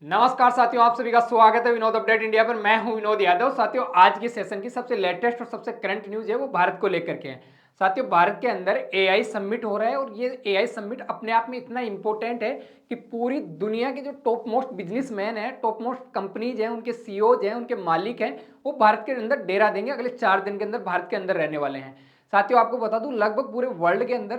नमस्कार साथियों, आप सभी का स्वागत है विनोद अपडेट इंडिया पर। मैं हूं विनोद यादव। साथियों, आज की सेशन की सबसे लेटेस्ट और सबसे करंट न्यूज है वो भारत को लेकर के है। साथियों, भारत के अंदर एआई समिट हो रहा है और ये एआई समिट अपने आप में इतना इंपॉर्टेंट है कि पूरी दुनिया के जो टॉप मोस्ट बिजनेसमैन है, टॉप मोस्ट कंपनीज हैं, उनके सीईओज हैं, उनके मालिक हैं, वो भारत के अंदर डेरा देंगे। अगले 4 दिन के अंदर भारत के अंदर रहने वाले हैं। साथियों, आपको बता दूं, लगभग पूरे वर्ल्ड के अंदर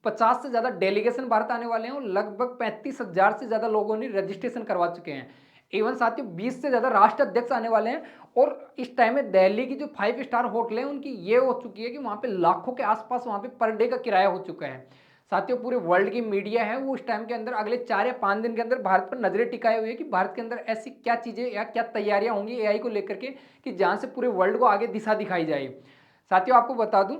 50 से ज्यादा डेलीगेशन भारत आने वाले हैं और लगभग 35,000 से ज्यादा लोगों ने रजिस्ट्रेशन करवा चुके हैं। इवन साथियों, 20 से ज्यादा राष्ट्र अध्यक्ष आने वाले हैं। और इस टाइम में दिल्ली की जो 5 स्टार होटल है उनकी ये हो चुकी है कि वहां पे लाखों के आसपास वहां पे पर डे का किराया हो चुका है। साथियों, पूरे वर्ल्ड की मीडिया है वो इस टाइम के अंदर अगले 4 या 5 दिन के अंदर भारत पर नजरें टिकाए हुए है कि भारत के अंदर ऐसी क्या चीजें या क्या तैयारियां होंगी एआई को लेकर के कि जहां से पूरे वर्ल्ड को आगे दिशा दिखाई जाए। साथियों, आपको बता दूं,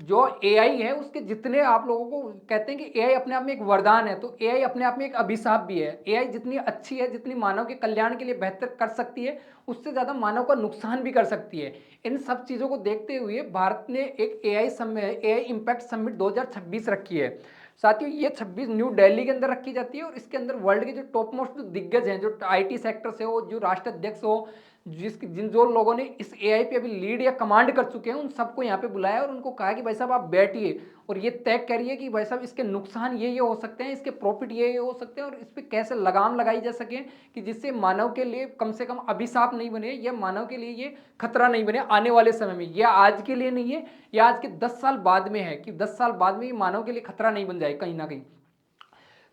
जो एआई है उसके जितने आप लोगों को कहते हैं कि एआई अपने आप में एक वरदान है, तो एआई अपने आप में एक अभिशाप भी है। एआई जितनी अच्छी है, जितनी मानव के कल्याण के लिए बेहतर कर सकती है, उससे ज्यादा मानव का नुकसान भी कर सकती है। इन सब चीजों को देखते हुए भारत ने एक एआई इम्पैक्ट समिट 2026 रखी है। साथियों, ये 26 न्यू दिल्ली के अंदर रखी जाती है और इसके अंदर वर्ल्ड के जो टॉप मोस्ट जो दिग्गज हैं, जो आईटी सेक्टर से हो, जो राष्ट्र अध्यक्ष हो, जो लोगों ने इस एआई पे अभी लीड या कमांड कर चुके हैं, उन सबको यहाँ पे बुलाया और उनको कहा कि भाई साहब आप बैठिए और ये तय करिए कि भाई साहब इसके नुकसान ये हो सकते हैं, इसके प्रॉफिट ये हो सकते हैं और इस पर कैसे लगाम लगाई जा सके कि जिससे मानव के लिए कम से कम अभिशाप नहीं बने या मानव के लिए ये खतरा नहीं बने आने वाले समय में। यह आज के लिए नहीं है, यह आज के 10 साल बाद में है कि 10 साल बाद में ये मानव के लिए खतरा नहीं बन जाए कहीं ना कहीं।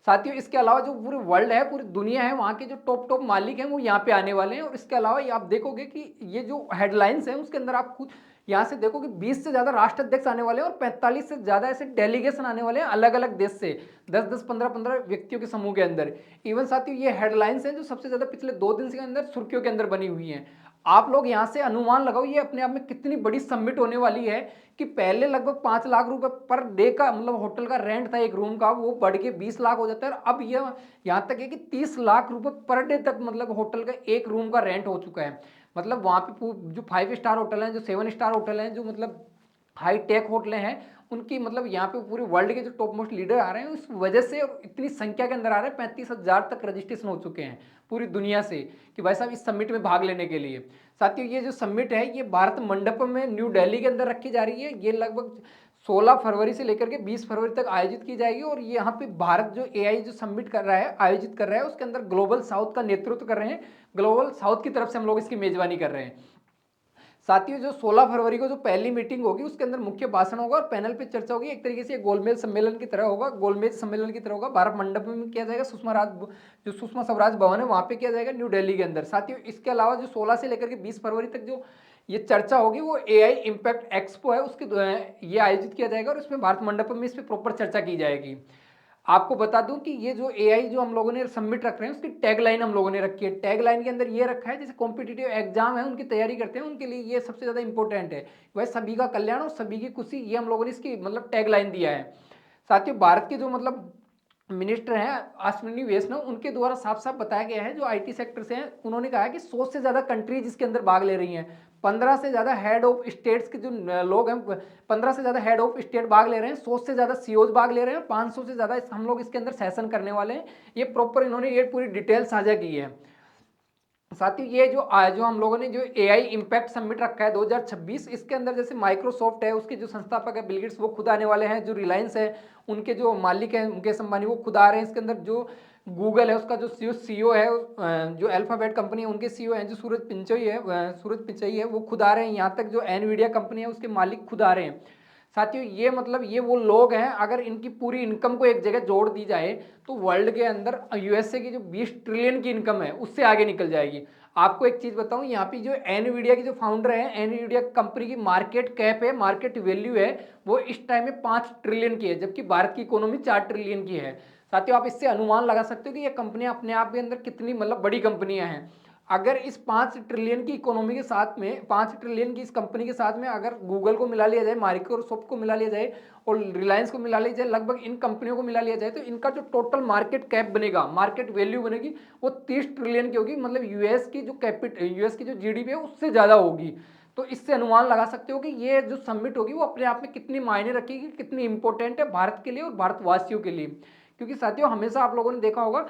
साथियों, इसके अलावा जो पूरे वर्ल्ड है, पूरी दुनिया है, वहाँ के जो टॉप टॉप मालिक हैं वो यहाँ पे आने वाले हैं। और इसके अलावा ये आप देखोगे कि ये जो हेडलाइंस हैं उसके अंदर आप खुद यहाँ से देखो कि 20 से ज्यादा राष्ट्र अध्यक्ष आने वाले हैं और 45 से ज्यादा ऐसे डेलीगेशन आने वाले हैं अलग अलग देश से, 10-10, 15-15 व्यक्तियों के समूह के अंदर। इवन साथियों, ये हेडलाइंस हैं जो सबसे ज्यादा पिछले 2 दिन के अंदर सुर्खियों के अंदर बनी हुई हैं। आप लोग यहाँ से अनुमान लगाओ ये अपने आप में कितनी बड़ी समिट होने वाली है कि पहले लगभग 5 लाख रुपए पर डे का मतलब होटल का रेंट था एक रूम का, वो बढ़ के 20 लाख हो जाता है। और अब ये यहाँ तक है कि 30 लाख रुपए पर डे तक मतलब होटल का एक रूम का रेंट हो चुका है। मतलब वहाँ पे जो 5 स्टार होटल हैं, जो 7 स्टार होटल हैं, जो मतलब हाई टेक होटलें हैं, उनकी मतलब यहाँ पे पूरे वर्ल्ड के जो टॉप मोस्ट लीडर आ रहे हैं उस वजह से इतनी संख्या के अंदर आ रहे हैं। 35,000 तक रजिस्ट्रेशन हो चुके हैं पूरी दुनिया से कि भाई साहब इस समिट में भाग लेने के लिए। साथियों, ये जो समिट है ये भारत मंडपम में न्यू दिल्ली के अंदर रखी जा रही है। ये लगभग 16 फरवरी से लेकर के 20 फरवरी तक आयोजित की जाएगी। और यहाँ पे भारत जो एआई जो समिट कर रहा है, आयोजित कर रहा है, उसके अंदर ग्लोबल साउथ का नेतृत्व कर रहे हैं। ग्लोबल साउथ की तरफ से हम लोग इसकी मेजबानी कर रहे हैं। साथियों, जो 16 फरवरी को जो पहली मीटिंग होगी उसके अंदर मुख्य भाषण होगा और पैनल पे चर्चा होगी। एक तरीके से गोलमेज सम्मेलन की तरह होगा, गोलमेज सम्मेलन की तरह होगा। भारत मंडप में किया जाएगा, जो सुषमा स्वराज भवन है वहां पे किया जाएगा न्यू दिल्ली के अंदर। साथियों, इसके अलावा जो 16 से लेकर के 20 फरवरी तक जो ये चर्चा होगी वो एआई इम्पैक्ट एक्सपो है, उसके ये आयोजित किया जाएगा और इसमें भारत मंडप में इस पर प्रॉपर चर्चा की जाएगी। आपको बता दूं कि ये जो एआई जो हम लोगों ने सबमिट रख रहे हैं उसकी टैगलाइन हम लोगों ने रखी है। टैगलाइन के अंदर ये रखा है जैसे कॉम्पिटिटिव एग्जाम है उनकी तैयारी करते हैं उनके लिए ये सबसे ज्यादा इंपॉर्टेंट है, वह सभी का कल्याण और सभी की खुशी, ये हम लोगों ने इसकी मतलब टैगलाइन दिया है। साथियों, भारत के जो मतलब मिनिस्टर हैं अश्विनी वैष्णव, उनके द्वारा साफ साफ बताया गया है, जो आईटी सेक्टर से हैं उन्होंने कहा है कि 100 से ज्यादा कंट्रीज इसके अंदर भाग ले रही हैं। 15 से ज्यादा हेड ऑफ स्टेट्स के जो लोग हैं, 15 से ज्यादा हेड ऑफ स्टेट भाग ले रहे हैं, 100 से ज्यादा सीओज भाग ले रहे हैं, 500 से ज्यादा हम लोग इसके अंदर सेशन करने वाले हैं। ये प्रॉपर इन्होंने ये पूरी डिटेल साझा की है। साथियों, ये जो हम लोगों ने जो एआई इम्पैक्ट समिट रखा है 2026, इसके अंदर जैसे माइक्रोसॉफ्ट है उसके जो संस्थापक है बिल गेट्स वो खुद आने वाले हैं, जो रिलायंस है उनके जो मालिक हैं मुकेश अंबानी वो खुद आ रहे हैं इसके अंदर, जो गूगल है उसका जो सीईओ है, जो अल्फाबेट कंपनी है उनके सीईओ हैं जो सूरज पिचाई है वो खुद आ रहे हैं। यहाँ तक जो एनवीडिया कंपनी है उसके मालिक खुद आ रहे हैं। साथियों, ये मतलब ये वो लोग हैं, अगर इनकी पूरी इनकम को एक जगह जोड़ दी जाए तो वर्ल्ड के अंदर यूएसए की जो 20 ट्रिलियन की इनकम है उससे आगे निकल जाएगी। आपको एक चीज बताऊं, यहाँ पे जो एनवीडिया की जो फाउंडर है, एनवीडिया कंपनी की मार्केट कैप है, मार्केट वैल्यू है, वो इस टाइम में 5 ट्रिलियन की है, जबकि भारत की इकोनॉमी 4 ट्रिलियन की है। साथियों, आप इससे अनुमान लगा सकते हो कि ये कंपनियां अपने आप के अंदर कितनी मतलब बड़ी कंपनियां हैं। अगर इस 5 ट्रिलियन की इकोनॉमी के साथ में, 5 ट्रिलियन की इस कंपनी के साथ में अगर गूगल को मिला लिया जाए, माइक्रोसॉफ्ट को मिला लिया जाए और रिलायंस को मिला लिया जाए, लगभग इन कंपनियों को मिला लिया जाए तो इनका जो टोटल मार्केट कैप बनेगा, मार्केट वैल्यू बनेगी, वो 30 ट्रिलियन की होगी। मतलब यूएस की जो जीडीपी है उससे ज्यादा होगी। तो इससे अनुमान लगा सकते हो कि ये जो समिट होगी वो अपने आप में कितनी मायने रखेगी, कितनी इंपॉर्टेंट है भारत के लिए और भारतवासियों के लिए। क्योंकि साथियों, हमेशा आप लोगों ने देखा होगा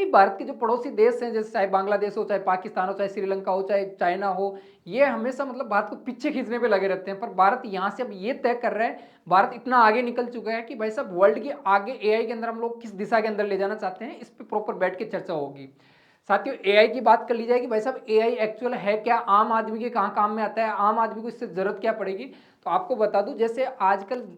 नहीं, भारत के जो पड़ोसी देश हैं, जैसे चाहे बांग्लादेश हो, चाहे पाकिस्तान हो, चाहे श्रीलंका हो, चाहे चाइना हो, ये हमेशा मतलब भारत को पीछे खींचने पे लगे रहते हैं। पर भारत यहाँ से अब ये तय कर रहा है, भारत इतना आगे निकल चुका है कि भाई साहब वर्ल्ड के आगे एआई के अंदर हम लोग किस दिशा के अंदर ले जाना चाहते हैं, इस पर प्रॉपर बैठ के चर्चा होगी। साथियों, एआई की बात कर ली जाएगी, भाई साहब एआई एक्चुअल है क्या, आम आदमी के कहाँ काम में आता है, आम आदमी को इससे जरूरत क्या पड़ेगी। तो आपको बता दूं, जैसे आजकल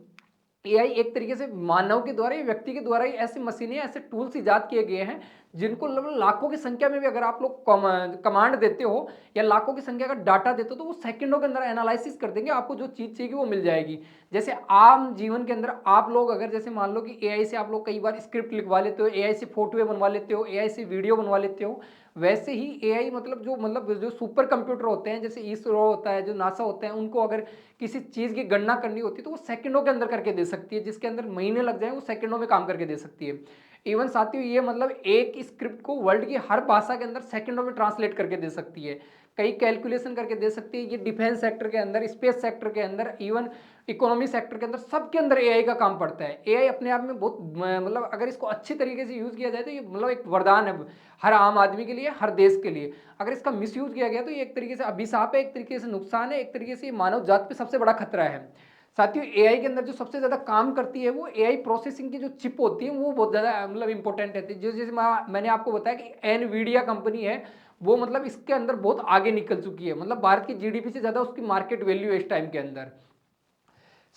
एआई एक तरीके से मानव के द्वारा या व्यक्ति के द्वारा ही ऐसी मशीनें, ऐसे टूल्स इजाद किए गए हैं जिनको लगभग लाखों की संख्या में भी अगर आप लोग कमांड देते हो या लाखों की संख्या का डाटा देते हो, तो वो सेकंडों के अंदर एनालिसिस कर देंगे, आपको जो चीज़ चाहिए वो मिल जाएगी। जैसे आम जीवन के अंदर आप लोग अगर जैसे मान लो कि एआई से आप लोग कई बार स्क्रिप्ट लिखवा लेते हो, एआई से फोटोएं बनवा लेते हो, एआई से वीडियो बनवा लेते हो, वैसे ही एआई मतलब जो सुपर कंप्यूटर होते हैं, जैसे इसरो होता है, जो नासा होता है, उनको अगर किसी चीज़ की गणना करनी होती है तो वो सेकंडों के अंदर करके दे सकती है, जिसके अंदर महीने लग जाए वो सेकंडों में काम करके दे सकती है। इवन साथियों, ये मतलब एक स्क्रिप्ट को वर्ल्ड की हर भाषा के अंदर सेकंडों में ट्रांसलेट करके दे सकती है, कई कैलकुलेशन करके दे सकती है। ये डिफेंस सेक्टर के अंदर, स्पेस सेक्टर के अंदर, इवन इकोनॉमी सेक्टर के अंदर, सबके अंदर एआई का काम पड़ता है। एआई अपने आप में बहुत मतलब अगर इसको अच्छी तरीके से यूज़ किया जाए तो ये मतलब एक वरदान है हर आम आदमी के लिए, हर देश के लिए। अगर इसका मिसयूज किया गया तो ये एक तरीके से अभिशाप है, एक तरीके से नुकसान है, एक तरीके से मानव जात पे सबसे बड़ा खतरा है। साथियों, एआई के अंदर जो सबसे ज्यादा काम करती है वो एआई प्रोसेसिंग की जो चिप होती है, वो बहुत ज्यादा मतलब इंपॉर्टेंट है। जो जैसे मैंने आपको बताया कि एनवीडिया कंपनी है, वो मतलब इसके अंदर बहुत आगे निकल चुकी है, मतलब भारत की जीडीपी से ज्यादा उसकी मार्केट वैल्यू है इस टाइम के अंदर।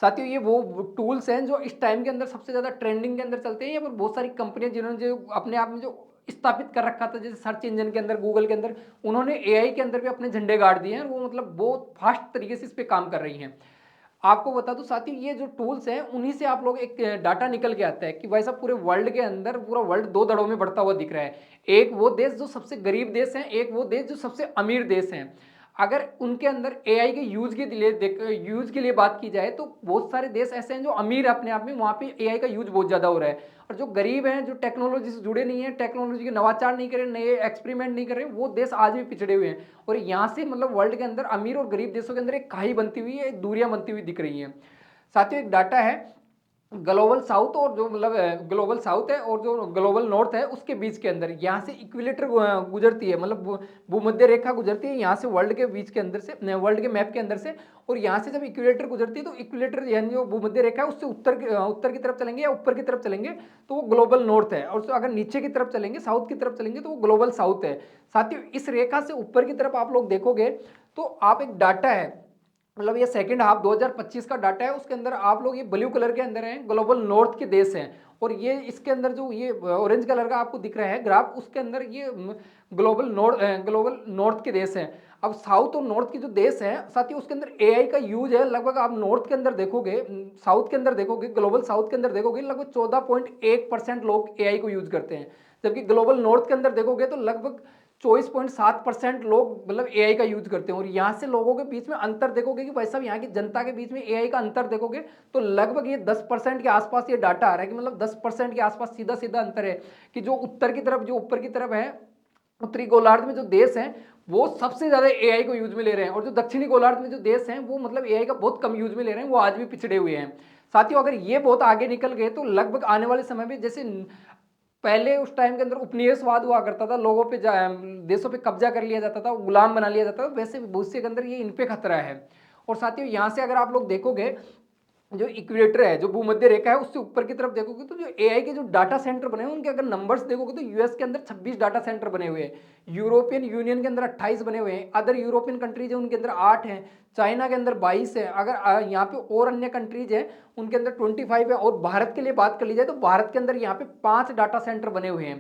साथियों, ये वो टूल्स हैं जो इस टाइम के अंदर सबसे ज्यादा ट्रेंडिंग के अंदर चलते हैं। यहाँ पर बहुत सारी कंपनियां जिन्होंने जो अपने आप में जो स्थापित कर रखा था, जैसे सर्च इंजन के अंदर, गूगल के अंदर, उन्होंने एआई के अंदर भी अपने झंडे गाड़ दिए हैं, वो मतलब बहुत फास्ट तरीके से इस पे काम कर रही हैं। आपको बता दूं साथियों, ये जो टूल्स हैं उन्हीं से आप लोग एक डाटा निकल के आता है कि भाई साहब पूरे वर्ल्ड के अंदर पूरा वर्ल्ड दो दड़ों में बढ़ता हुआ दिख रहा है। एक वो देश जो सबसे गरीब देश है, एक वो देश जो सबसे अमीर देश है। अगर उनके अंदर एआई के यूज के लिए बात की जाए तो बहुत सारे देश ऐसे हैं जो अमीर अपने आप में, वहां पे एआई का यूज बहुत ज्यादा हो रहा है। और जो गरीब हैं, जो टेक्नोलॉजी से जुड़े नहीं है, टेक्नोलॉजी के नवाचार नहीं कर रहे, नए एक्सपेरिमेंट नहीं कर रहे, वो देश आज भी पिछड़े हुए हैं। और यहाँ से मतलब वर्ल्ड के अंदर अमीर और गरीब देशों के अंदर एक खाई बनती हुई है, दूरियां बनती हुई दिख रही हैं। साथियों, एक डाटा है ग्लोबल साउथ, और जो मतलब ग्लोबल साउथ है और जो ग्लोबल नॉर्थ है उसके बीच के अंदर, यहाँ से इक्विलेटर गुजरती है, मतलब भूमध्य रेखा गुजरती है यहाँ से वर्ल्ड के बीच के अंदर से, वर्ल्ड के मैप के अंदर से। और यहाँ से जब इक्विलेटर गुजरती है तो इक्विलेटर यानी जो भूमध्य रेखा है उससे उत्तर की तरफ चलेंगे या ऊपर की तरफ चलेंगे तो वो ग्लोबल नॉर्थ है, और अगर नीचे की तरफ चलेंगे, साउथ की तरफ चलेंगे, तो वो ग्लोबल साउथ है। साथियों, इस रेखा से ऊपर की तरफ आप लोग देखोगे तो आप एक डाटा है, मतलब ये सेकंड हाफ 2025 का डाटा है, उसके अंदर आप लोग ये ब्लू कलर के अंदर हैं, ग्लोबल नॉर्थ के देश हैं। और ये इसके अंदर जो ये ऑरेंज कलर का आपको दिख रहा है ग्राफ, उसके अंदर ये ग्लोबल नॉर्थ के देश हैं। अब साउथ और नॉर्थ की जो देश है साथियों, उसके अंदर एआई का यूज है लगभग, आप नॉर्थ के अंदर देखोगे, साउथ के अंदर देखोगे, ग्लोबल साउथ के अंदर देखोगे, लगभग 14.1% लोग एआई को यूज करते हैं। जबकि ग्लोबल नॉर्थ के अंदर देखोगे तो लगभग 24.7% लोग मतलब एआई का यूज करते हैं। और यहाँ से लोगों के बीच में अंतर देखोगे कि भाई साहब यहाँ की जनता के बीच में एआई का अंतर देखोगे तो लगभग ये 10% के आसपास ये डाटा आ रहा है कि मतलब 10% के आसपास सीधा सीधा अंतर है कि जो उत्तर की तरफ, जो ऊपर की तरफ है, उत्तरी गोलार्ध में जो देश हैं वो सबसे ज्यादा एआई को यूज में ले रहे हैं, और जो दक्षिणी गोलार्ध में जो देश हैं वो मतलब एआई का बहुत कम यूज में ले रहे हैं, वो आज भी पिछड़े हुए हैं। साथियों, अगर ये बहुत आगे निकल गए तो लगभग आने वाले समय में, जैसे पहले उस टाइम के अंदर उपनिवेशवाद हुआ करता था, लोगों पे देशों पे कब्जा कर लिया जाता था, गुलाम बना लिया जाता था, वैसे भविष्य के अंदर ये इन पे खतरा है। और साथियों, यहाँ से अगर आप लोग देखोगे, जो इक्वेटर है, जो भूमध्य रेखा है, उससे ऊपर की तरफ देखोगे तो जो एआई के जो डाटा सेंटर बने हैं उनके अगर नंबर्स देखोगे तो यूएस के अंदर 26 डाटा सेंटर बने हुए हैं, यूरोपियन यूनियन के अंदर 28 बने हुए हैं, अदर यूरोपियन कंट्रीज है उनके अंदर 8 हैं, चाइना के अंदर 22 है, अगर यहाँ पे और अन्य कंट्रीज है उनके अंदर 25 है। और भारत के लिए बात कर ली जाए तो भारत के अंदर यहाँ पे 5 डाटा सेंटर बने हुए हैं।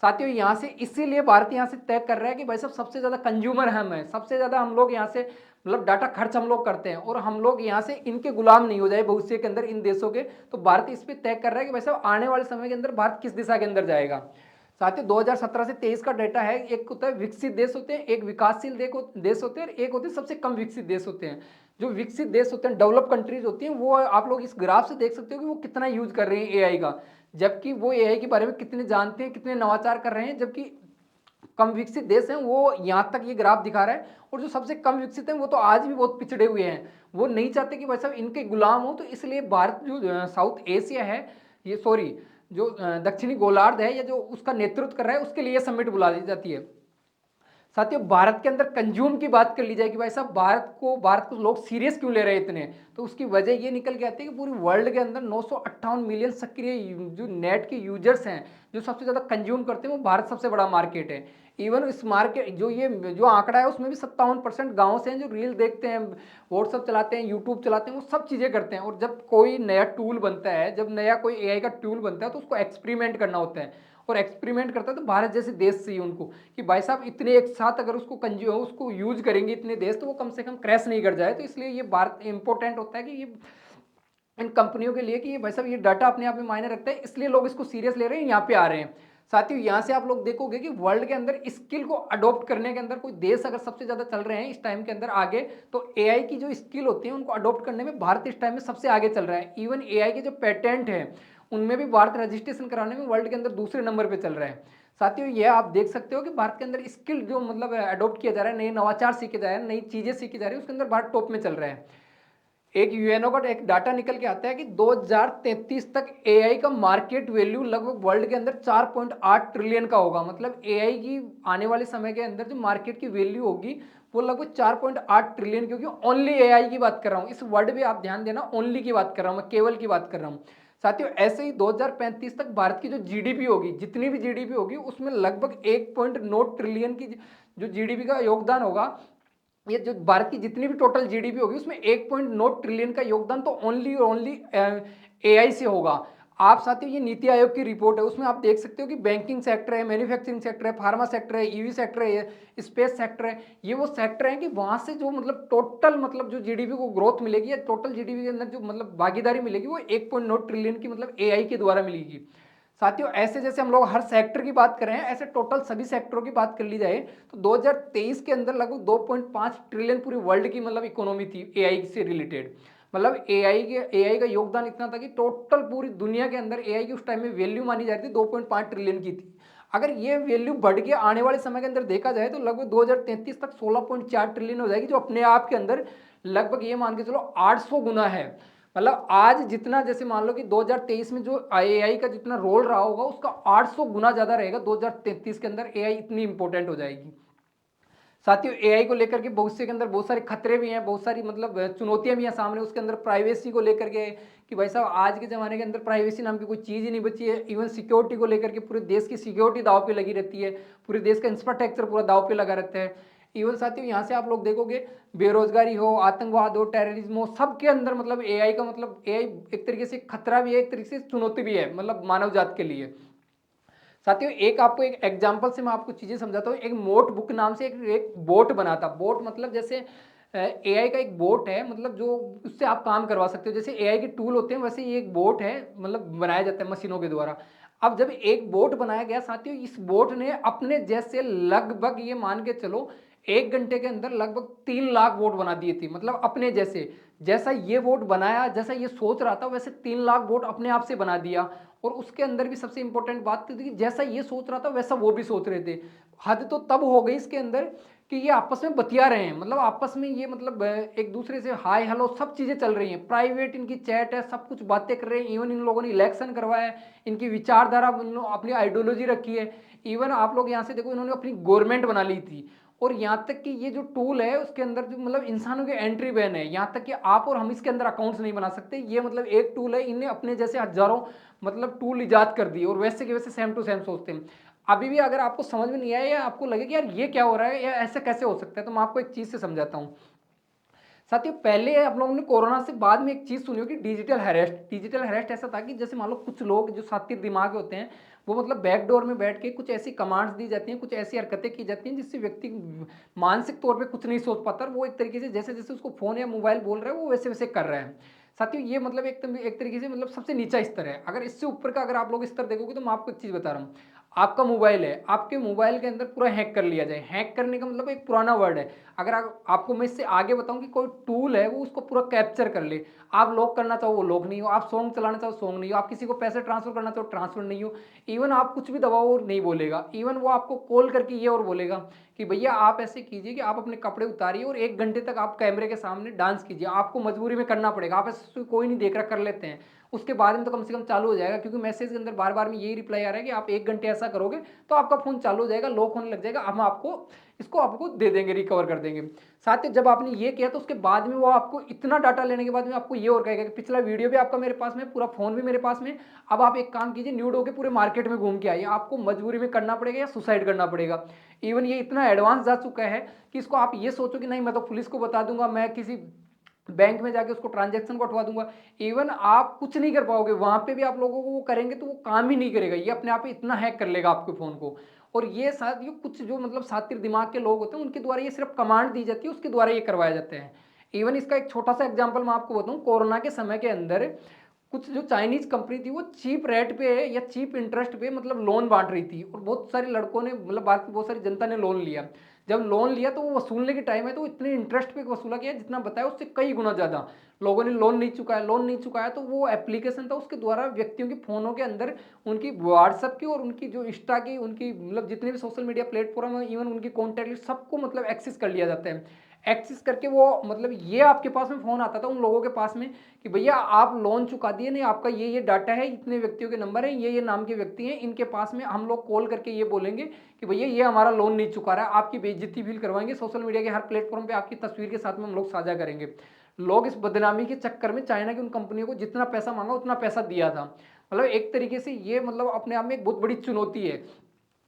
साथियों, यहाँ से इसीलिए भारत यहाँ से तय कर रहा है कि भाई साहब सबसे ज्यादा कंज्यूमर हम है, सबसे ज्यादा हम लोग यहाँ से मतलब डाटा खर्च हम लोग करते हैं, और हम लोग यहाँ से इनके गुलाम नहीं हो जाए भविष्य के अंदर इन देशों के। तो भारत इस पे तय कर रहा है कि भाई साहब आने वाले समय के अंदर भारत किस दिशा के अंदर जाएगा। साथियों, 2017 से 23 का डाटा है, एक होता है विकसित देश होते हैं, एक विकासशील देश होते हैं, एक होते हैं सबसे कम विकसित देश होते हैं। जो विकसित देश होते हैं, डेवलप कंट्रीज होती हैं, वो आप लोग इस ग्राफ से देख सकते हो कि वो कितना यूज कर रहे हैं एआई का, जबकि वो एआई के बारे में कितने जानते हैं, कितने नवाचार कर रहे हैं। जबकि कम विकसित देश हैं वो यहाँ तक ये ग्राफ दिखा रहा है, और जो सबसे कम विकसित हैं वो तो आज भी बहुत पिछड़े हुए हैं, वो नहीं चाहते कि भाई साहब इनके गुलाम हो। तो इसलिए भारत जो साउथ एशिया है, ये सॉरी जो दक्षिणी गोलार्ध है या जो उसका नेतृत्व कर रहा है उसके लिए समिट बुला दी जाती है। साथियों भारत के अंदर कंज्यूम की बात कर ली जाए कि भाई साहब भारत को लोग सीरियस क्यों ले रहे हैं इतने, तो उसकी वजह ये निकल के आती है कि पूरी वर्ल्ड के अंदर 958 मिलियन सक्रिय जो नेट के यूजर्स हैं, जो सबसे ज़्यादा कंज्यूम करते हैं, वो भारत सबसे बड़ा मार्केट है। इवन इस मार्केट जो आंकड़ा है उसमें भी 57% गाँव से हैं जो रील देखते हैं, व्हाट्सअप चलाते हैं, यूट्यूब चलाते हैं, वो सब चीज़ें करते हैं। और जब कोई नया टूल बनता है, जब नया कोई एआई का टूल बनता है तो उसको एक्सपेरिमेंट करना होता है, और एक्सपेरिमेंट करता है तो भारत जैसे देश से ही उनको कि भाई साहब इतने एक साथ अगर उसको यूज करेंगे इतने देश, तो वो कम से कम क्रैश नहीं कर जाए। तो इसलिए ये भारत इंपॉर्टेंट होता है कि ये इन कंपनियों के लिए कि ये भाई साहब ये डाटा अपने आप में मायने रखता है, इसलिए लोग इसको सीरियस ले रहे हैं, यहाँ पे आ रहे हैं। साथियों यहाँ से आप लोग देखोगे कि वर्ल्ड के अंदर स्किल को अडॉप्ट करने के अंदर कोई देश अगर सबसे ज्यादा चल रहे हैं इस टाइम के अंदर आगे, तो एआई की जो स्किल होती है उनको अडॉप्ट करने में भारत इस टाइम में सबसे आगे चल रहा है। इवन एआई के जो पेटेंट है उनमें भी भारत रजिस्ट्रेशन कराने में वर्ल्ड के अंदर दूसरे नंबर पे चल रहा है। साथियों ये आप देख सकते हो कि भारत के अंदर स्किल जो मतलब अडॉप्ट किया जा रहा है, नए नवाचार सीखे जा रहे हैं, नई चीजें सीखी जा रही है, उसके अंदर भारत टॉप में चल रहा है। एक यूएनओ का एक डाटा निकल के आता है कि 2033 तक एआई का मार्केट वैल्यू लगभग वर्ल्ड के अंदर 4.8 ट्रिलियन का होगा। मतलब एआई की आने वाले समय के अंदर जो मार्केट की वैल्यू होगी वो लगभग 4.8 ट्रिलियन, क्योंकि ओनली एआई की बात कर रहा हूँ। इस वर्ड में आप ध्यान देना, ओनली की बात कर रहा हूँ मैं, केवल की बात कर रहा हूँ। साथियों ऐसे ही 2035 तक भारत की जो जीडीपी होगी, जितनी भी जीडीपी होगी उसमें लगभग 1.9 ट्रिलियन की जो जीडीपी का योगदान होगा। ये जो भारत की जितनी भी टोटल जीडीपी होगी उसमें 1.9 ट्रिलियन का योगदान तो ओनली एआई से होगा। आप साथियों ये नीति आयोग की रिपोर्ट है, उसमें आप देख सकते हो कि बैंकिंग सेक्टर है, मैन्युफैक्चरिंग सेक्टर है, फार्मा सेक्टर है, ईवी सेक्टर है, स्पेस सेक्टर है, ये वो सेक्टर है कि वहां से जो मतलब टोटल मतलब जो जीडीपी को ग्रोथ मिलेगी या टोटल जीडीपी के अंदर जो मतलब भागीदारी मिलेगी वो 1.9 ट्रिलियन की मतलब एआई के द्वारा मिलेगी। साथियों ऐसे जैसे हम लोग हर सेक्टर की बात कर रहे हैं, ऐसे टोटल सभी सेक्टरों की बात कर ली जाए तो 2023 के अंदर लगभग 2.5 ट्रिलियन पूरी वर्ल्ड की मतलब इकोनॉमी थी एआई से रिलेटेड। मतलब एआई का योगदान इतना था कि टोटल पूरी दुनिया के अंदर एआई की उस टाइम में वैल्यू मानी जाती थी 2.5 ट्रिलियन की थी। अगर ये वैल्यू बढ़ के आने वाले समय के अंदर देखा जाए तो लगभग 2033 तक 16.4 ट्रिलियन हो जाएगी, जो अपने आप के अंदर लगभग ये मान के चलो 800 गुना है। मतलब आज जितना जैसे मान लो कि 2023 में जो एआई का जितना रोल रहा होगा उसका 800 गुना ज्यादा रहेगा 2033 के अंदर। एआई इतनी इंपॉर्टेंट हो जाएगी। साथियों एआई को लेकर के भविष्य के अंदर बहुत सारे खतरे भी हैं, बहुत सारी मतलब चुनौतियां भी हैं सामने। उसके अंदर प्राइवेसी को लेकर के कि भाई साहब आज के ज़माने के अंदर प्राइवेसी नाम की कोई चीज़ ही नहीं बची है। इवन सिक्योरिटी को लेकर के पूरे देश की सिक्योरिटी दाव पे लगी रहती है, पूरे देश का इंफ्रास्ट्रक्चर पूरा दाव पे लगा रहता है। इवन साथियों यहाँ से आप लोग देखोगे बेरोजगारी हो, आतंकवाद हो, टेररिज्म हो, सबके अंदर मतलब एआई का मतलब एआई एक तरीके से खतरा भी है, एक तरीके से चुनौती भी है मतलब मानव जात के लिए। साथियों एक आपको एक एग्जांपल से मैं आपको चीजें समझाता हूँ। एक मोट बुक नाम से एक बोट बना था। बोट मतलब जैसे एआई का एक बोट है, मतलब जो उससे आप काम करवा सकते हो। जैसे एआई के टूल होते हैं वैसे ये एक बोट है, मतलब बनाया जाता है मशीनों के द्वारा। अब जब एक बोट बनाया गया साथियों, इस बोट ने अपने जैसे लगभग ये मान के चलो 1 घंटे के अंदर लगभग 3 लाख बोट बना दिए थी। मतलब अपने जैसे जैसा ये बोट बनाया, जैसा ये सोच रहा था वैसे 3 लाख बोट अपने आप से बना दिया। और उसके अंदर भी सबसे इंपॉर्टेंट बात थी कि जैसा ये सोच रहा था वैसा वो भी सोच रहे थे। हद तो तब हो गई इसके अंदर कि ये आपस में बतिया रहे हैं, मतलब आपस में ये मतलब एक दूसरे से हाय हेलो सब चीजें चल रही हैं, प्राइवेट इनकी चैट है, सब कुछ बातें कर रहे हैं। इवन इन लोगों ने इलेक्शन करवाया है, इनकी विचारधारा अपनी आइडियोलॉजी रखी है। इवन आप लोग यहाँ से देखो इन्होंने अपनी गवर्नमेंट बना ली थी। और यहाँ तक कि ये जो टूल है उसके अंदर जो मतलब इंसानों के एंट्री बैन है, यहाँ तक कि आप और हम इसके अंदर अकाउंट्स नहीं बना सकते। ये मतलब एक टूल है, इन्हें अपने जैसे हजारों मतलब टूल इजाद कर दिए और वैसे के वैसे सेम टू सेम सोचते हैं। अभी भी अगर आपको समझ में नहीं आया या आपको लगे कि यार ये क्या हो रहा है या ऐसे कैसे हो सकता है, तो मैं आपको एक चीज से समझाता हूँ। साथियों पहले आप लोगों ने कोरोना से बाद में एक चीज सुनी होगी, डिजिटल अरेस्ट। डिजिटल अरेस्ट ऐसा था कि जैसे मान लो कुछ लोग जो साथी दिमाग होते हैं वो मतलब बैकडोर में बैठ के कुछ ऐसी कमांड्स दी जाती हैं, कुछ ऐसी हरकतें की जाती हैं जिससे व्यक्ति मानसिक तौर पे कुछ नहीं सोच पाता, वो एक तरीके से जैसे जैसे उसको फोन या मोबाइल बोल रहा है वो वैसे वैसे कर रहा है। साथियों ये मतलब एक तरीके से मतलब सबसे नीचा स्तर है। अगर इससे ऊपर का अगर आप लोग स्तर देखोगे तो मैं आपको एक चीज बता रहा हूँ। आपका मोबाइल है, आपके मोबाइल के अंदर पूरा हैक कर लिया जाए। हैक करने का मतलब एक पुराना वर्ड है। अगर आपको मैं इससे आगे बताऊं कि कोई टूल है वो उसको पूरा कैप्चर कर ले। आप लॉक करना चाहो वो लॉक नहीं हो, आप सॉन्ग चलाना चाहो सॉन्ग नहीं हो, आप किसी को पैसे ट्रांसफर करना चाहो ट्रांसफर नहीं हो। इवन आप कुछ भी दबाओ और नहीं बोलेगा। इवन वो आपको कॉल करके ये और बोलेगा कि भैया आप ऐसे कीजिए कि आप अपने कपड़े उतारिए और 1 घंटे तक आप कैमरे के सामने डांस कीजिए। आपको मजबूरी में करना पड़ेगा, आप ऐसे कोई नहीं देख रहा कर लेते हैं। उसके बाद में तो कम से कम चालू हो जाएगा, क्योंकि मैसेज के अंदर बार बार में यही रिप्लाई आ रहा है कि आप 1 घंटे ऐसा करोगे तो आपका फोन चालू हो जाएगा, लॉक होने लग जाएगा, हम आपको इसको आपको दे देंगे, रिकवर कर देंगे। साथ ही जब आपने ये किया तो उसके बाद में वो आपको इतना डाटा लेने के बाद में आपको ये और कहेगा कि पिछला वीडियो भी आपका मेरे पास में, पूरा फोन भी मेरे पास में, अब आप एक काम कीजिए, न्यूड होकर पूरे मार्केट में घूम के आइए, आपको मजबूरी में करना पड़ेगा या सुसाइड करना पड़ेगा। इवन ये इतना एडवांस जा चुका है कि इसको आप ये सोचो कि नहीं मैं तो पुलिस को बता दूंगा, मैं किसी बैंक में जाके उसको ट्रांजैक्शन को हटवा दूंगा, इवन आप कुछ नहीं कर पाओगे, वहां पे भी आप लोगों को वो करेंगे तो वो काम ही नहीं करेगा, ये अपने आप ही इतना हैक कर लेगा आपके फोन को। और ये साथ ये कुछ जो मतलब शातिर दिमाग के लोग होते हैं उनके द्वारा ये सिर्फ कमांड दी जाती है, उसके द्वारा ये करवाए जाते हैं। इवन इसका एक छोटा सा एग्जांपल मैं आपको बताऊं, कोरोना के समय के अंदर कुछ जो चाइनीज कंपनी थी वो चीप रेट पे या चीप इंटरेस्ट पे मतलब लोन बांट रही थी, और बहुत सारे लड़कों ने मतलब भारत की बहुत सारी जनता ने लोन लिया। जब लोन लिया तो वो वसूलने के टाइम है तो इतने इंटरेस्ट पे वसूला गया जितना बताया उससे कई गुना ज्यादा लोगों ने लोन नहीं चुकाया। लोन नहीं चुकाया तो वो एप्लीकेशन था उसके द्वारा व्यक्तियों के फोनों के अंदर उनकी व्हाट्सएप की और उनकी जो इंस्टा की, उनकी मतलब जितने भी सोशल मीडिया प्लेटफॉर्म है, इवन उनकी कॉन्टैक्ट लिस्ट, सबको मतलब एक्सेस कर लिया जाता है। एक्सेस करके वो मतलब ये आपके पास में फोन आता था उन लोगों के पास में कि भैया आप लोन चुका दिए नहीं, आपका ये डाटा है, इतने व्यक्तियों के नंबर है, ये नाम के व्यक्ति हैं, इनके पास में हम लोग कॉल करके ये बोलेंगे कि भैया ये हमारा लोन नहीं चुका रहा है, आपकी बेइज्जती फील करवाएंगे, सोशल मीडिया के हर प्लेटफॉर्म पे आपकी तस्वीर के साथ में हम लोग साझा करेंगे। लोग इस बदनामी के चक्कर में चाइना की उन कंपनियों को जितना पैसा मांगा उतना पैसा दिया था। मतलब एक तरीके से ये मतलब अपने आप में एक बहुत बड़ी चुनौती है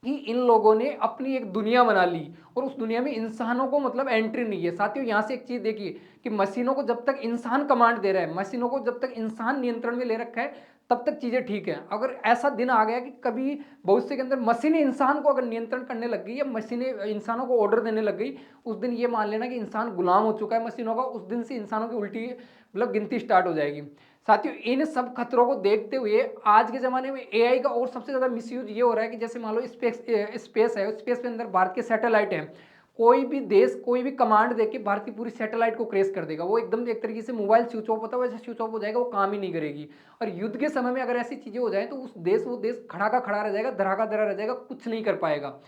कि इन लोगों ने अपनी एक दुनिया बना ली और उस दुनिया में इंसानों को मतलब एंट्री नहीं है। साथियों यहाँ से एक चीज देखिए कि मशीनों को जब तक इंसान कमांड दे रहा है, मशीनों को जब तक इंसान नियंत्रण में ले रखा है तब तक चीजें ठीक है। अगर ऐसा दिन आ गया कि कभी भविष्य के अंदर मशीनें इंसान को अगर नियंत्रण करने लग गई या मशीनें इंसानों को ऑर्डर देने लग गई, उस दिन ये मान लेना कि इंसान गुलाम हो चुका है मशीनों का, उस दिन से इंसानों की उल्टी मतलब गिनती स्टार्ट हो जाएगी। साथियों इन सब खतरों को देखते हुए आज के जमाने में एआई का और सबसे ज्यादा मिसयूज ये हो रहा है कि जैसे मान लो स्पेस है, स्पेस के अंदर भारत के सैटेलाइट है, कोई भी देश कोई भी कमांड देके भारत की पूरी सैटेलाइट को क्रेश कर देगा, वो एकदम एक तरीके से मोबाइल स्विच ऑफ होता है वैसे स्विच ऑफ हो जाएगा, वो काम ही नहीं करेगी। और युद्ध के समय में अगर ऐसी चीजें हो जाए तो वो देश खड़ा का खड़ा रह जाएगा, धरा का धरा रह जाएगा, कुछ नहीं कर पाएगा।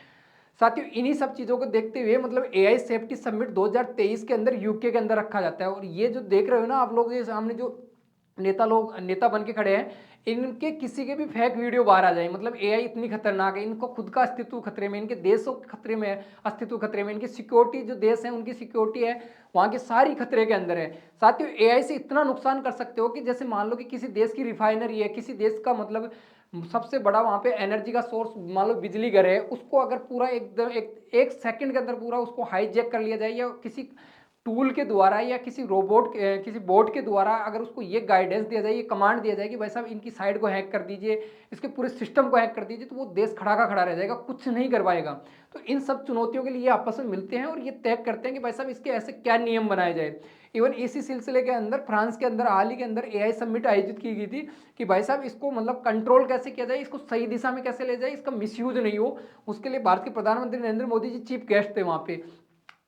साथियों इन्हीं सब चीजों को देखते हुए मतलब एआई सेफ्टी समिट 2023 के अंदर यूके के अंदर रखा जाता है। और ये जो देख रहे हो ना आप लोग, ये सामने जो नेता बन के खड़े हैं, इनके किसी के भी फेक वीडियो बाहर आ जाए, मतलब एआई इतनी खतरनाक है, इनको खुद का अस्तित्व खतरे में, इनके देशों के खतरे में है, अस्तित्व खतरे में, इनकी सिक्योरिटी जो देश है उनकी सिक्योरिटी है वहां की सारी खतरे के अंदर है। साथियों एआई से इतना नुकसान कर सकते हो कि जैसे मान लो कि किसी देश की रिफाइनरी है, किसी देश का मतलब सबसे बड़ा वहां पे एनर्जी का सोर्स मान लो बिजली घर है, उसको अगर पूरा एकदम एक सेकंड के अंदर पूरा उसको हाईजैक कर लिया जाए या किसी टूल के द्वारा या किसी रोबोट किसी बोट के द्वारा अगर उसको ये गाइडेंस दिया जाए, ये कमांड दिया जाए कि भाई साहब इनकी साइड को हैक कर दीजिए, इसके पूरे सिस्टम को हैक कर दीजिए, तो वो देश खड़ा का खड़ा रह जाएगा, कुछ नहीं कर पाएगा। तो इन सब चुनौतियों के लिए आपस में मिलते हैं और ये तय करते हैं कि भाई साहब इसके ऐसे क्या नियम बनाए जाए। इवन इसी सिलसिले के अंदर फ्रांस के अंदर हाल ही के अंदर एआई समिट आयोजित की गई थी कि भाई साहब इसको मतलब कंट्रोल कैसे किया जाए, इसको सही दिशा में कैसे ले जाए, इसका मिसयूज नहीं हो। उसके लिए भारत के प्रधानमंत्री नरेंद्र मोदी जी चीफ गेस्ट थे वहां पे,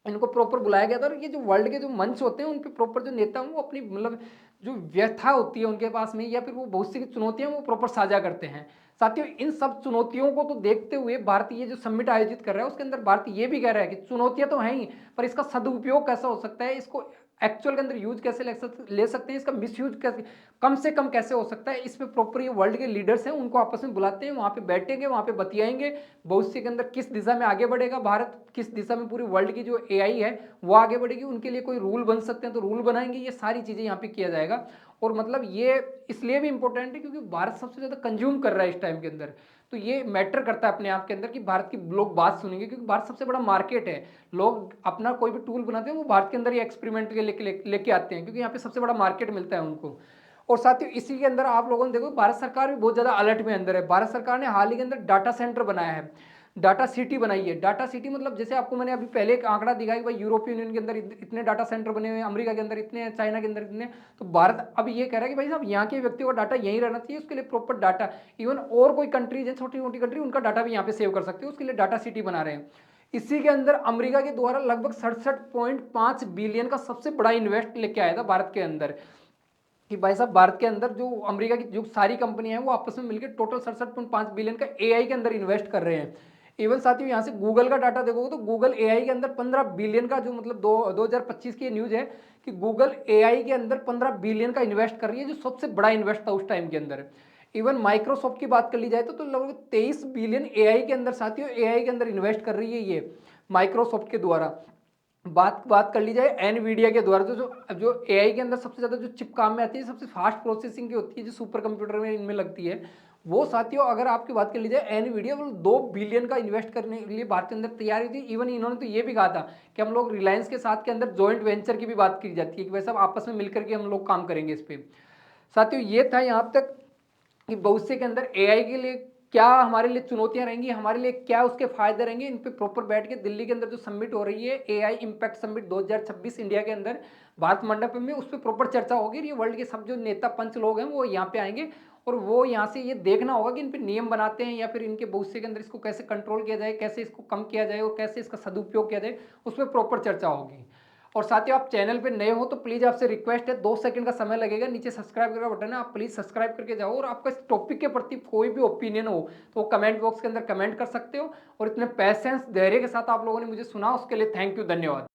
इनको प्रॉपर बुलाया गया था। और ये जो वर्ल्ड के जो मंच होते हैं उन पे प्रॉपर जो नेता हैं वो अपनी मतलब जो व्यथा होती है उनके पास में या फिर वो बहुत सी चुनौतियां वो प्रॉपर साझा करते हैं। साथियों इन सब चुनौतियों को तो देखते हुए भारत ये जो समिट आयोजित कर रहा है उसके अंदर भारत ये भी कह रहा है कि चुनौतियां तो हैं ही, पर इसका सदुपयोग कैसा हो सकता है, इसको एक्चुअल के अंदर यूज कैसे ले सकते हैं, इसका मिसयूज कैसे कम से कम कैसे हो सकता है, इस पे प्रॉपर ये वर्ल्ड के लीडर्स हैं उनको आपस में बुलाते हैं, वहां पे बैठेंगे, वहां पे बतियाएंगे भविष्य के अंदर किस दिशा में आगे बढ़ेगा भारत, किस दिशा में पूरी वर्ल्ड की जो एआई है वो आगे बढ़ेगी, उनके लिए कोई रूल बन सकते हैं तो रूल बनाएंगे, ये सारी चीजें यहाँ पे किया जाएगा। और मतलब ये इसलिए भी इंपॉर्टेंट है क्योंकि भारत सबसे ज्यादा कंज्यूम कर रहा है इस टाइम के अंदर, तो ये मैटर करता है अपने आप के अंदर कि भारत की लोग बात सुनेंगे, क्योंकि भारत सबसे बड़ा मार्केट है। लोग अपना कोई भी टूल बनाते हैं वो भारत के अंदर ही एक्सपेरिमेंट के लेके आते हैं, क्योंकि यहाँ पे सबसे बड़ा मार्केट मिलता है उनको। और साथियों इसी के अंदर आप लोगों ने देखो भारत सरकार भी बहुत ज्यादा अलर्ट में अंदर है। भारत सरकार ने हाल ही के अंदर डाटा सेंटर बनाया है, डाटा सिटी बनाई है। डाटा सिटी मतलब जैसे आपको मैंने अभी पहले एक आंकड़ा दिखाया कि भाई यूरोपियन यूनियन के अंदर इतने डाटा सेंटर बने हुए हैं, अमेरिका के अंदर इतने हैं, चाइना के अंदर इतने, तो भारत अब ये कह रहा है कि भाई साहब यहाँ के व्यक्तियों का डाटा यहीं रहना चाहिए, उसके लिए प्रॉपर डाटा इवन और कोई कंट्रीज है छोटी मोटी कंट्री उनका डाटा भी यहाँ पे सेव कर सकते हो, उसके लिए डाटा सिटी बना रहे हैं। इसी के अंदर अमेरिका के द्वारा लगभग 67.5 बिलियन का सबसे बड़ा इन्वेस्ट लेके आया था भारत के अंदर कि भाई साहब भारत के अंदर जो अमेरिका की जो सारी कंपनियां हैं वो आपस में मिलकर टोटल 67.5 बिलियन का एआई के अंदर इन्वेस्ट कर रहे हैं। इवन साथियों यहाँ से गूगल का डाटा देखोगे तो गूगल एआई के अंदर 15 बिलियन का, जो मतलब 2025 की न्यूज है कि गूगल एआई के अंदर 15 बिलियन का इन्वेस्ट कर रही है, जो सबसे बड़ा इन्वेस्ट था उस टाइम के अंदर। इवन माइक्रोसॉफ्ट की बात कर ली जाए तो लगभग 23 बिलियन एआई के अंदर, साथियों एआई के अंदर इन्वेस्ट कर रही है ये माइक्रोसॉफ्ट के द्वारा। बात बात कर ली जाए एनवीडिया के द्वारा, तो जो एआई के अंदर सबसे ज्यादा जो चिप काम में आती है, सबसे फास्ट प्रोसेसिंग की होती है, जो सुपर कंप्यूटर में इनमें लगती है, वो साथियों अगर आपकी बात कर ली जाए एनवीडिया, वो 2 बिलियन का इन्वेस्ट करने के लिए भारत के अंदर तैयारी थी। इवन इन्होंने तो ये भी कहा था कि हम लोग रिलायंस के साथ के अंदर जॉइंट वेंचर की भी बात की जाती है कि वैसे आपस में मिलकर के हम लोग काम करेंगे इस पे। साथियों ये था यहाँ तक कि भविष्य के अंदर एआई के लिए क्या हमारे लिए चुनौतियां रहेंगी, हमारे लिए क्या उसके फायदे रहेंगे, इन पे प्रॉपर बैठ के दिल्ली के अंदर जो समिट हो रही है एआई इम्पैक्ट समिट 2026 इंडिया के अंदर भारत मंडप में, उस पर प्रॉपर चर्चा होगी। ये वर्ल्ड के सब जो नेता पंच लोग हैं वो यहाँ पे आएंगे और वो यहाँ से ये देखना होगा कि इन पे नियम बनाते हैं या फिर इनके भविष्य के अंदर इसको कैसे कंट्रोल किया जाए, कैसे इसको कम किया जाए और कैसे इसका सदुपयोग किया जाए, उस पर प्रॉपर चर्चा होगी। और साथियों आप चैनल पे नए हो तो प्लीज आपसे रिक्वेस्ट है, 2 सेकंड का समय लगेगा, नीचे सब्सक्राइब का बटन है, आप प्लीज सब्सक्राइब करके जाओ। और आपका इस टॉपिक के प्रति कोई भी ओपिनियन हो तो वो कमेंट बॉक्स के अंदर कमेंट कर सकते हो। और इतने पैसेंस धैर्य के साथ आप लोगों ने मुझे सुना, उसके लिए थैंक यू, धन्यवाद।